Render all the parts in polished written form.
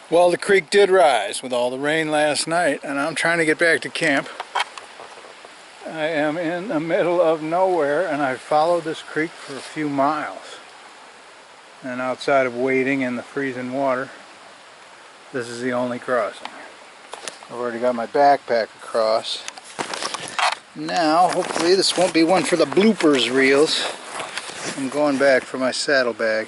Well, the creek did rise with all the rain last night, and I'm trying to get back to camp. I am in the middle of nowhere, and I followed this creek for a few miles. And outside of wading in the freezing water, this is the only crossing. I've already got my backpack across. Now, hopefully this won't be one for the bloopers reels. I'm going back for my saddlebag.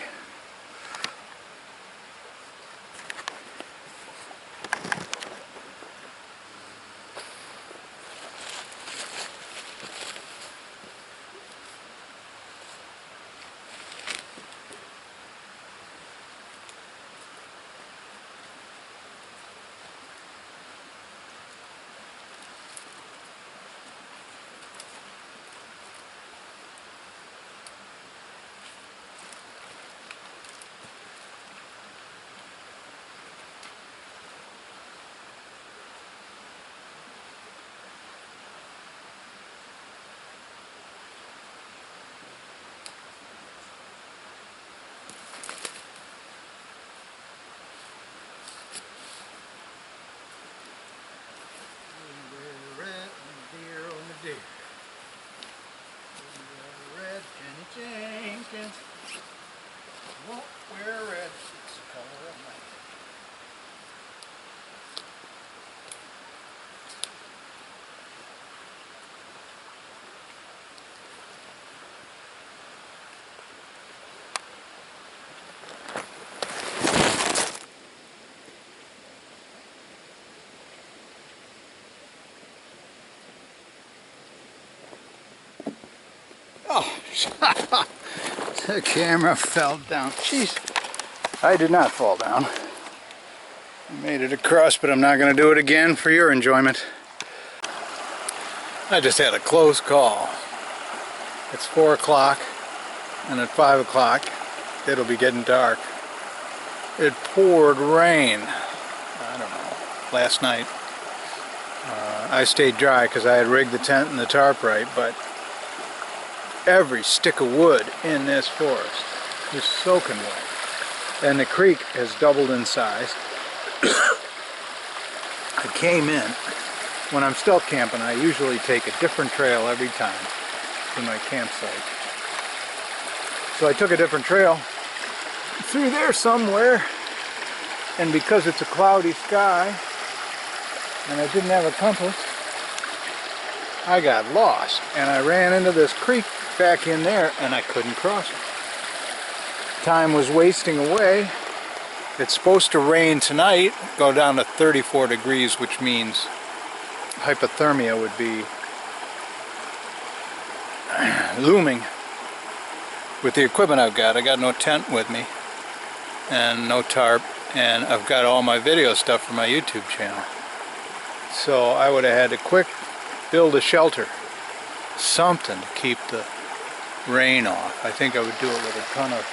Won't wear red, it's the color of my Oh, the camera fell down. Jeez, I did not fall down. I made it across, but I'm not going to do it again for your enjoyment. I just had a close call. It's 4 o'clock, and at 5 o'clock it'll be getting dark. It poured rain, I don't know, last night. I stayed dry because I had rigged the tent and the tarp right, but every stick of wood in this forest is soaking wet. And the creek has doubled in size. I came in. When I'm stealth camping, I usually take a different trail every time to my campsite. So I took a different trail through there somewhere, and because it's a cloudy sky and I didn't have a compass, I got lost and I ran into this creek back in there and I couldn't cross it. Time was wasting away. It's supposed to rain tonight, go down to 34 degrees, which means hypothermia would be looming. With the equipment I've got, I got no tent with me and no tarp, and I've got all my video stuff for my YouTube channel. So I would have had to quick build a shelter, something to keep the rain off. I think I would do it with a ton of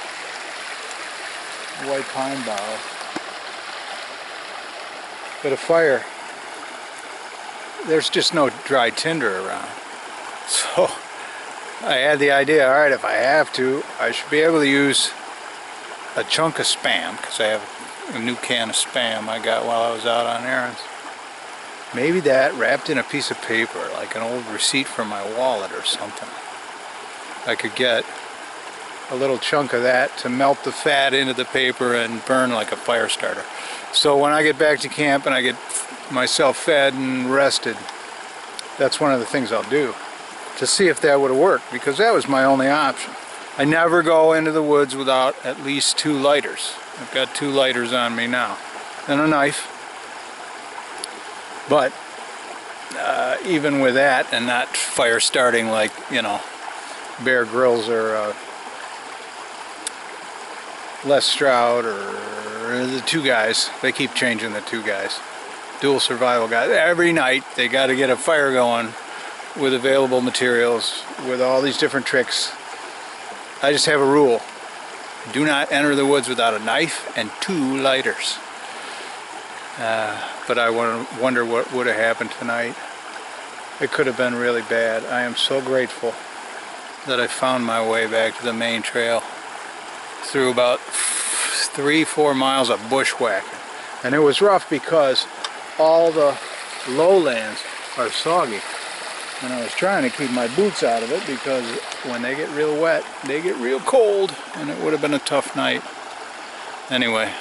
white pine boughs. But a fire, there's just no dry tinder around. So I had the idea, alright, if I have to, I should be able to use a chunk of Spam, because I have a new can of Spam I got while I was out on errands. Maybe that wrapped in a piece of paper, like an old receipt from my wallet or something. I could get a little chunk of that to melt the fat into the paper and burn like a fire starter. So when I get back to camp and I get myself fed and rested, that's one of the things I'll do to see if that would have worked, because that was my only option. I never go into the woods without at least 2 lighters. I've got 2 lighters on me now and a knife. But even with that, and not fire starting like, you know, Bear Grylls or Les Stroud or the 2 guys, they keep changing the 2 guys, dual survival guys. Every night they got to get a fire going with available materials, with all these different tricks. I just have a rule: do not enter the woods without a knife and 2 lighters. But I wonder what would have happened tonight. It could have been really bad. I am so grateful that I found my way back to the main trail through about 3-4 miles of bushwhacking. And it was rough because all the lowlands are soggy. And I was trying to keep my boots out of it because when they get real wet, they get real cold, and it would have been a tough night. Anyway,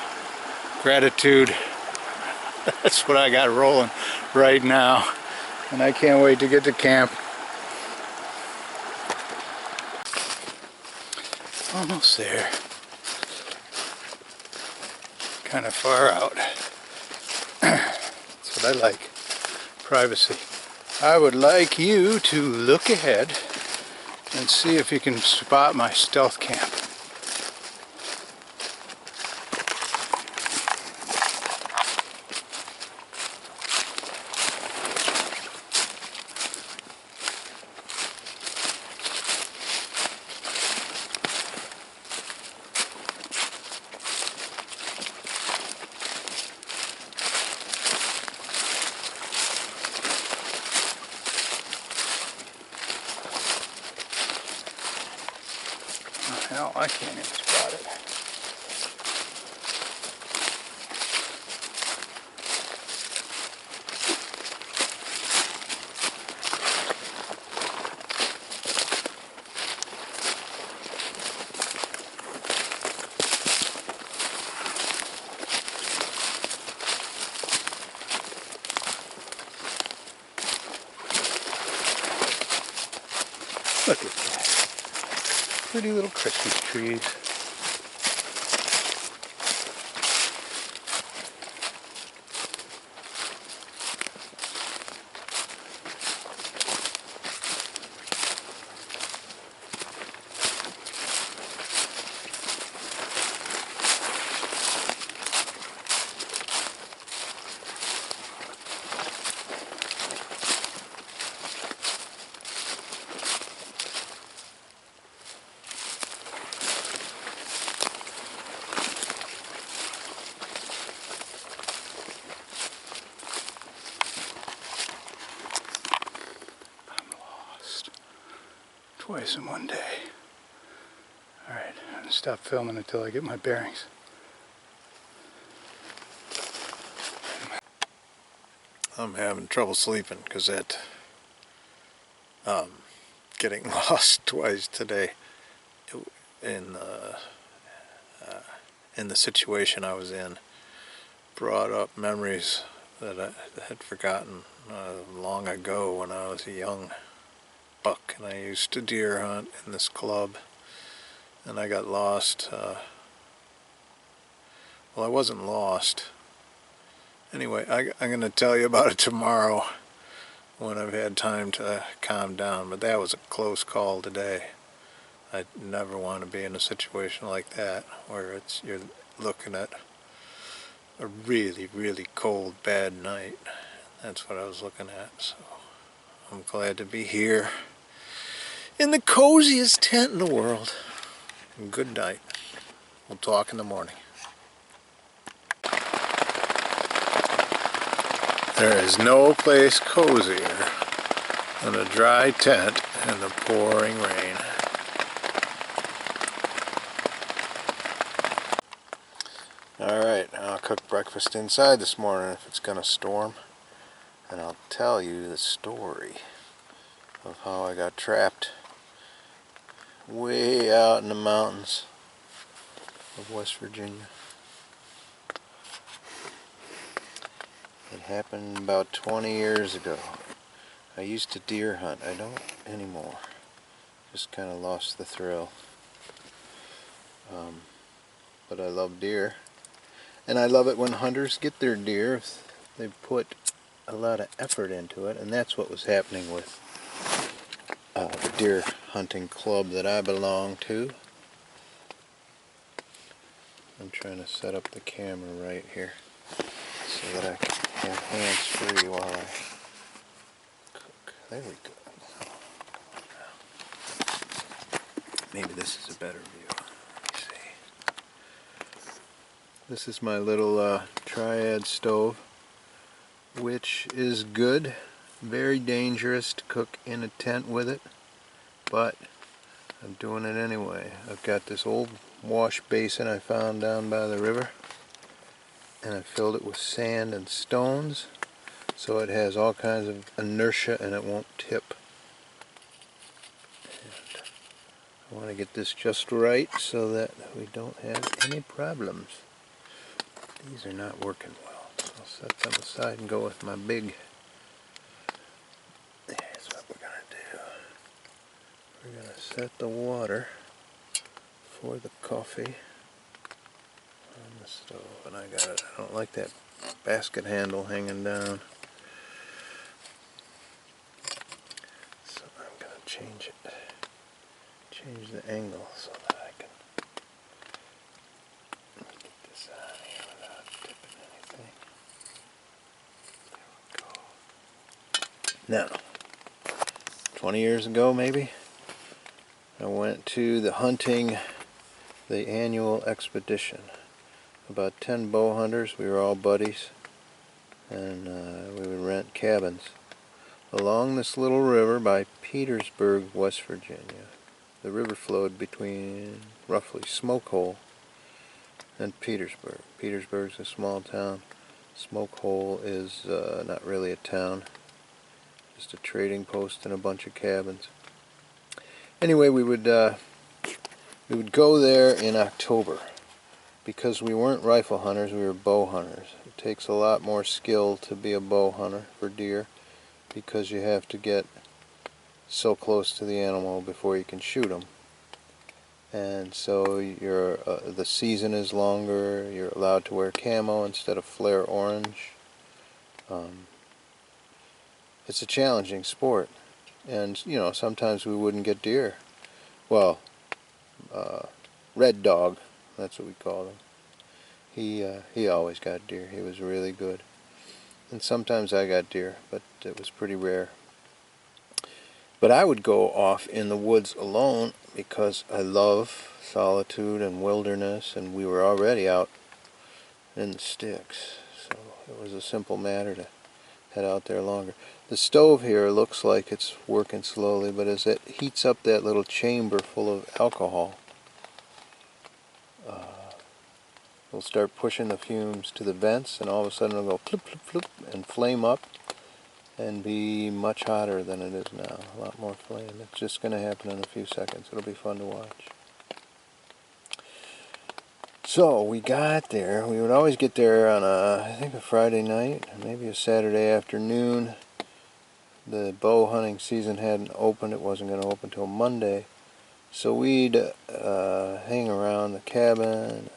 gratitude. That's what I got rolling right now. And I can't wait to get to camp. Almost there. Kind of far out. That's what I like. Privacy. I would like you to look ahead and see if you can spot my stealth camp. Hell, I can't even spot it. Look at that. Pretty little Christmas trees. Twice in one day. Alright, I'm going to stop filming until I get my bearings. I'm having trouble sleeping because that getting lost twice today in the situation I was in brought up memories that I had forgotten long ago when I was a young buck, and I used to deer hunt in this club, and I got lost. Well, I wasn't lost. Anyway, I'm going to tell you about it tomorrow when I've had time to calm down, but that was a close call today. I never want to be in a situation like that where you're looking at a really, really cold, bad night. That's what I was looking at, so I'm glad to be here in the coziest tent in the world. And good night. We'll talk in the morning. There is no place cozier than a dry tent in the pouring rain. Alright, I'll cook breakfast inside this morning if it's gonna storm. And I'll tell you the story of how I got trapped way out in the mountains of West Virginia. It happened about 20 years ago. I used to deer hunt. I don't anymore. Just kind of lost the thrill. But I love deer. And I love it when hunters get their deer. They put a lot of effort into it, and that's what was happening with the deer hunting club that I belong to. I'm trying to set up the camera right here so that I can have hands free while I cook. There we go. Maybe this is a better view. Let me see. This is my little triad stove, which is good. Very dangerous to cook in a tent with it, but I'm doing it anyway. I've got this old wash basin I found down by the river, and I filled it with sand and stones so it has all kinds of inertia and it won't tip. And I want to get this just right so that we don't have any problems. These are not working well, so I'll set them aside and go with my big. That's what we're going to do. We're going to set the water for the coffee on the stove, and I got it. I don't like that basket handle hanging down, so I'm going to change the angle so that I can get this on here without tipping anything. There we go. Now, 20 years ago maybe, I went to the annual expedition. About 10 bow hunters, we were all buddies, and we would rent cabins along this little river by Petersburg, West Virginia. The river flowed between roughly Smoke Hole and Petersburg. Petersburg's a small town. Smoke Hole is not really a town, just a trading post and a bunch of cabins. Anyway, we would go there in October. Because we weren't rifle hunters, we were bow hunters. It takes a lot more skill to be a bow hunter for deer because you have to get so close to the animal before you can shoot them. And so the season is longer, you're allowed to wear camo instead of flare orange. It's a challenging sport. And, you know, sometimes we wouldn't get deer. Well, Red Dog, that's what we called him. He always got deer. He was really good. And sometimes I got deer, but it was pretty rare. But I would go off in the woods alone because I love solitude and wilderness, and we were already out in the sticks. So it was a simple matter to head out there longer. The stove here looks like it's working slowly, but as it heats up that little chamber full of alcohol, we'll start pushing the fumes to the vents, and all of a sudden it'll go flip, flip, flip, and flame up and be much hotter than it is now. A lot more flame. It's just going to happen in a few seconds. It'll be fun to watch. So we got there. We would always get there on I think a Friday night, maybe a Saturday afternoon. The bow hunting season hadn't opened. It wasn't going to open till Monday. So we'd hang around the cabin.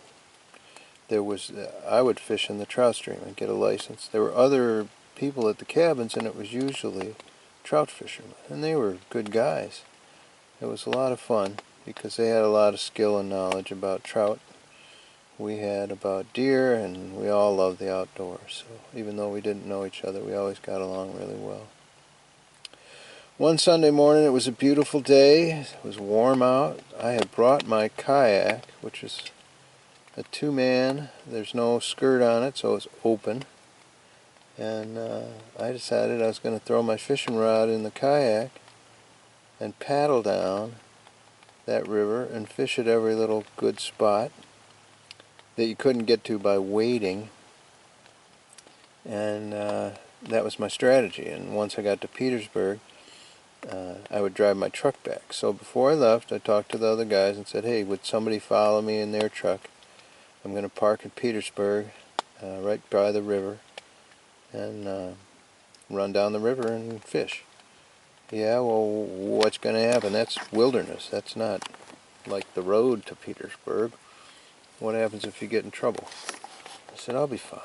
I would fish in the trout stream and get a license. There were other people at the cabins, and it was usually trout fishermen, and they were good guys. It was a lot of fun because they had a lot of skill and knowledge about trout. We had about deer, and we all loved the outdoors. So even though we didn't know each other, we always got along really well. One Sunday morning, it was a beautiful day. It was warm out. I had brought my kayak, which is a two-man. There's no skirt on it, so it's open. And I decided I was going to throw my fishing rod in the kayak and paddle down that river and fish at every little good spot that you couldn't get to by wading. And that was my strategy. And once I got to Petersburg, I would drive my truck back. So before I left, I talked to the other guys and said, hey, would somebody follow me in their truck? I'm going to park in Petersburg, right by the river, and run down the river and fish. Yeah, well, what's going to happen? That's wilderness. That's not like the road to Petersburg. What happens if you get in trouble? I said, I'll be fine.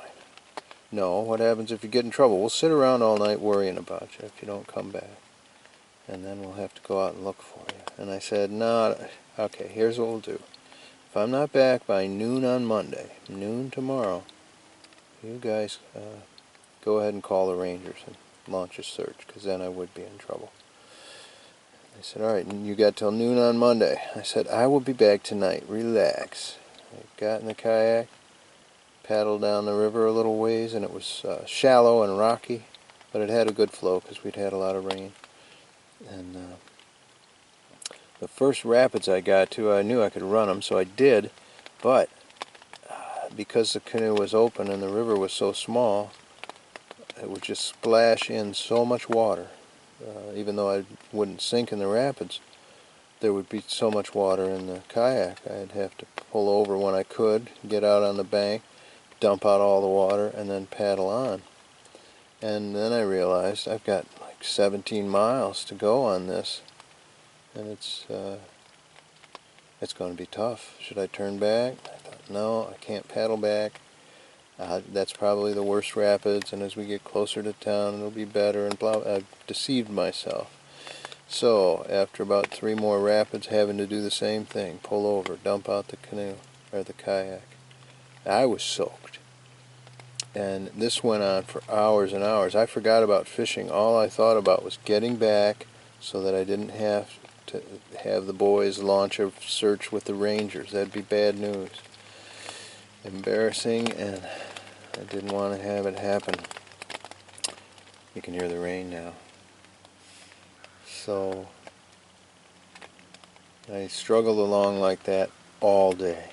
No, what happens if you get in trouble? We'll sit around all night worrying about you if you don't come back. And then we'll have to go out and look for you. And I said, no, okay, here's what we'll do. If I'm not back by noon on Monday, noon tomorrow, you guys go ahead and call the Rangers and launch a search, because then I would be in trouble. They said, all right, and you got till noon on Monday. I said, I will be back tonight. Relax. I got in the kayak, paddled down the river a little ways, and it was shallow and rocky, but it had a good flow because we'd had a lot of rain. And the first rapids I got to, I knew I could run them, so I did, but because the canoe was open and the river was so small, it would just splash in so much water. Even though I wouldn't sink in the rapids, there would be so much water in the kayak. I'd have to pull over when I could, get out on the bank, dump out all the water, and then paddle on. And then I realized I've got like 17 miles to go on this, and it's going to be tough. Should I turn back? I thought, no, I can't paddle back. That's probably the worst rapids, and as we get closer to town, it'll be better, and blah. I've deceived myself. So, after about 3 more rapids, having to do the same thing, pull over, dump out the canoe, or the kayak. I was soaked. And this went on for hours and hours. I forgot about fishing. All I thought about was getting back so that I didn't have to have the boys launch a search with the rangers. That'd be bad news. Embarrassing, and I didn't want to have it happen. You can hear the rain now. So I struggled along like that all day.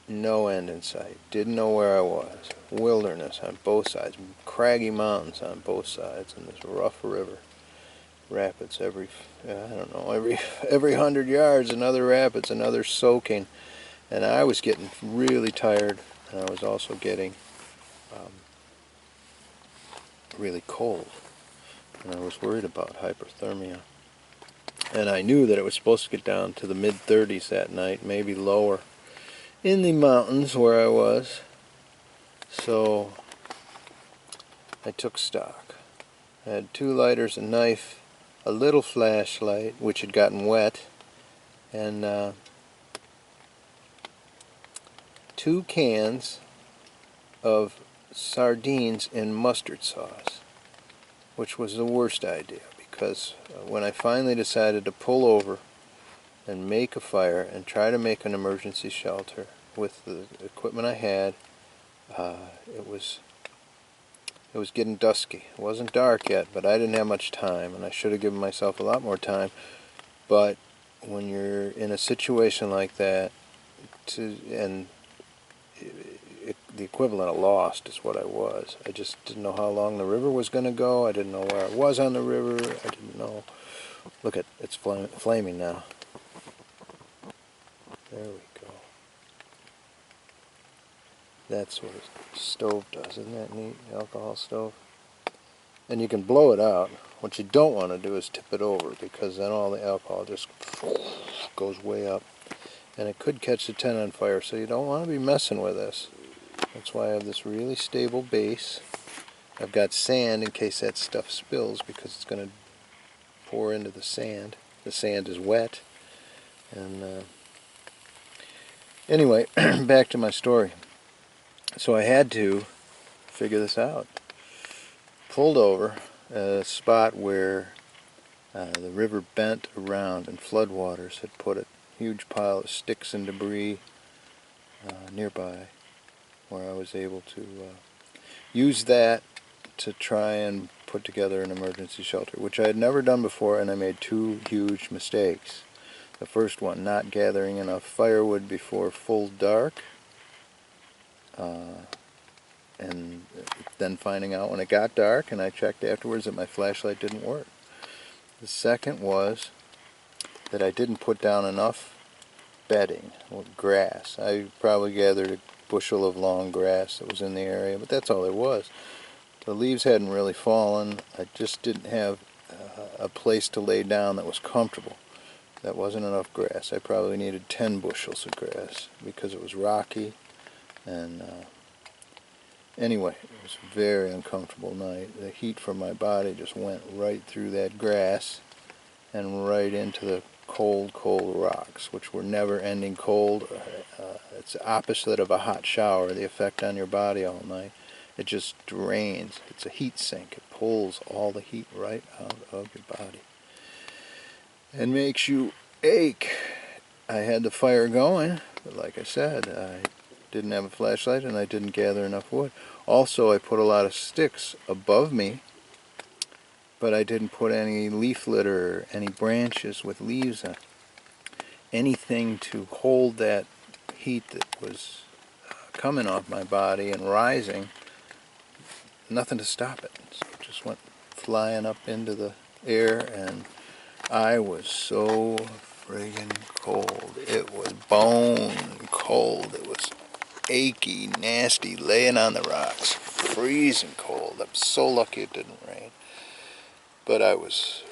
No end in sight. Didn't know where I was. Wilderness on both sides. Craggy mountains on both sides, and this rough river. Rapids every 100 yards, another rapids, another soaking. And I was getting really tired, and I was also getting really cold. And I was worried about hypothermia. And I knew that it was supposed to get down to the mid-30s that night, maybe lower, in the mountains where I was. So I took stock. I had 2 lighters, a knife, a little flashlight, which had gotten wet, and 2 cans of sardines in mustard sauce, which was the worst idea, because when I finally decided to pull over and make a fire and try to make an emergency shelter with the equipment I had, it was getting dusky. It wasn't dark yet, but I didn't have much time, and I should have given myself a lot more time. But when you're in a situation like that, the equivalent of lost is what I was. I just didn't know how long the river was going to go. I didn't know where I was on the river. I didn't know. Look, it's flaming now. There we go. That's what a stove does. Isn't that neat? Alcohol stove. And you can blow it out. What you don't want to do is tip it over, because then all the alcohol just goes way up. And it could catch the tent on fire, so you don't want to be messing with this. That's why I have this really stable base. I've got sand in case that stuff spills, because it's going to pour into the sand. The sand is wet. And anyway, back to my story. So I had to figure this out. Pulled over at a spot where the river bent around and floodwaters had put a huge pile of sticks and debris nearby, where I was able to use that to try and put together an emergency shelter, which I had never done before, and I made 2 huge mistakes. The first one, not gathering enough firewood before full dark, and then finding out when it got dark, and I checked afterwards, that my flashlight didn't work. The second was that I didn't put down enough bedding, or grass. I probably gathered a bushel of long grass that was in the area, but that's all there was. The leaves hadn't really fallen. I just didn't have a place to lay down that was comfortable. That wasn't enough grass. I probably needed 10 bushels of grass, because it was rocky. And anyway, it was a very uncomfortable night. The heat from my body just went right through that grass and right into the cold, cold rocks, which were never-ending cold. It's the opposite of a hot shower, the effect on your body all night. It just drains. It's a heat sink. It pulls all the heat right out of your body and makes you ache. I had the fire going, but like I said, I didn't have a flashlight and I didn't gather enough wood. Also, I put a lot of sticks above me, but I didn't put any leaf litter, any branches with leaves on, anything to hold that heat that was coming off my body and rising, nothing to stop it. So it just went flying up into the air, and I was so friggin' cold. It was bone cold. It was achy, nasty, laying on the rocks, freezing cold. I'm so lucky it didn't rain. But I was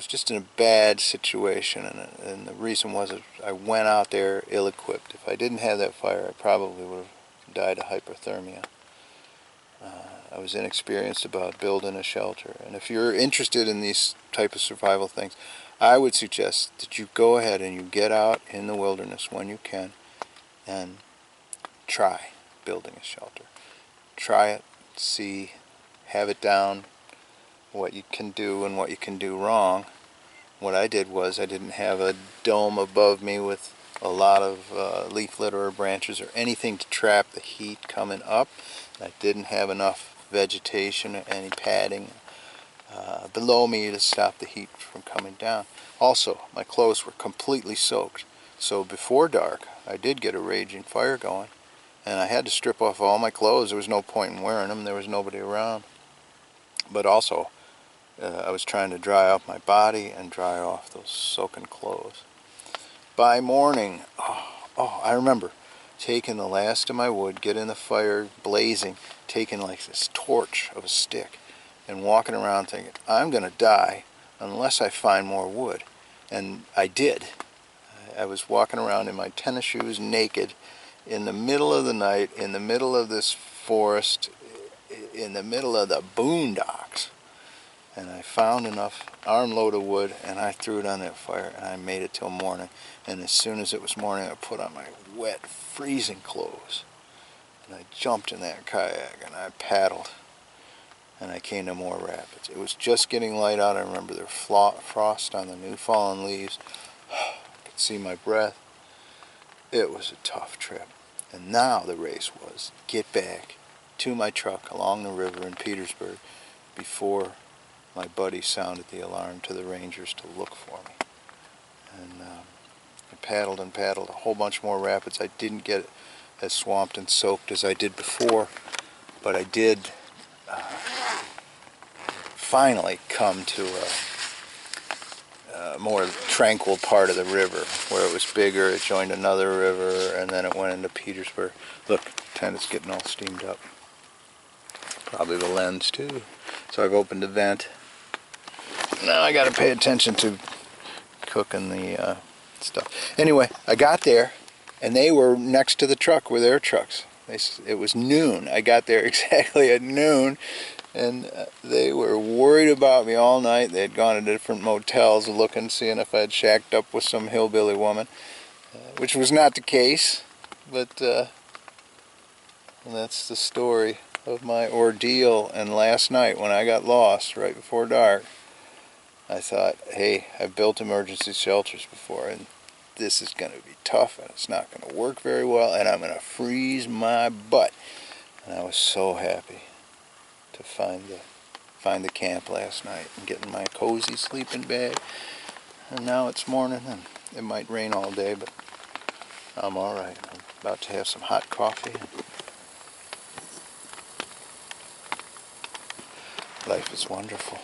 just in a bad situation, and the reason was I went out there ill-equipped. If I didn't have that fire, I probably would have died of hypothermia. I was inexperienced about building a shelter, and if you're interested in these type of survival things, I would suggest that you go ahead and you get out in the wilderness when you can and try building a shelter. Try it, see, have it down, what you can do and what you can do wrong. What I did was I didn't have a dome above me with a lot of leaf litter or branches or anything to trap the heat coming up. I didn't have enough vegetation or any padding below me to stop the heat from coming down. Also, my clothes were completely soaked, so before dark I did get a raging fire going, and I had to strip off all my clothes. There was no point in wearing them. There was nobody around. But also, I was trying to dry off my body and dry off those soaking clothes. By morning, I remember taking the last of my wood, getting the fire blazing, taking like this torch of a stick, and walking around thinking, I'm going to die unless I find more wood. And I did. I was walking around in my tennis shoes, naked, in the middle of the night, in the middle of this forest, in the middle of the boondocks. And I found enough armload of wood, and I threw it on that fire, and I made it till morning. And as soon as it was morning, I put on my wet, freezing clothes, and I jumped in that kayak, and I paddled, and I came to more rapids. It was just getting light out. I remember there frost on the new fallen leaves. I could see my breath. It was a tough trip. And now the race was get back to my truck along the river in Petersburg before my buddy sounded the alarm to the rangers to look for me. And I paddled and paddled a whole bunch more rapids. I didn't get as swamped and soaked as I did before, but I did finally come to a more tranquil part of the river where it was bigger. It joined another river, and then it went into Petersburg. Look, tent is getting all steamed up. Probably the lens too. So I've opened the vent. Now I got to pay attention to cooking the stuff. Anyway, I got there, and they were next to the truck with their trucks. It was noon. I got there exactly at noon, and they were worried about me all night. They had gone to different motels looking, seeing if I had shacked up with some hillbilly woman, which was not the case, but that's the story of my ordeal. And last night when I got lost right before dark, I thought, hey, I've built emergency shelters before, and this is going to be tough, and it's not going to work very well, and I'm going to freeze my butt. And I was so happy to find the camp last night and get in my cozy sleeping bag. And now it's morning, and it might rain all day, but I'm all right. I'm about to have some hot coffee. Life is wonderful.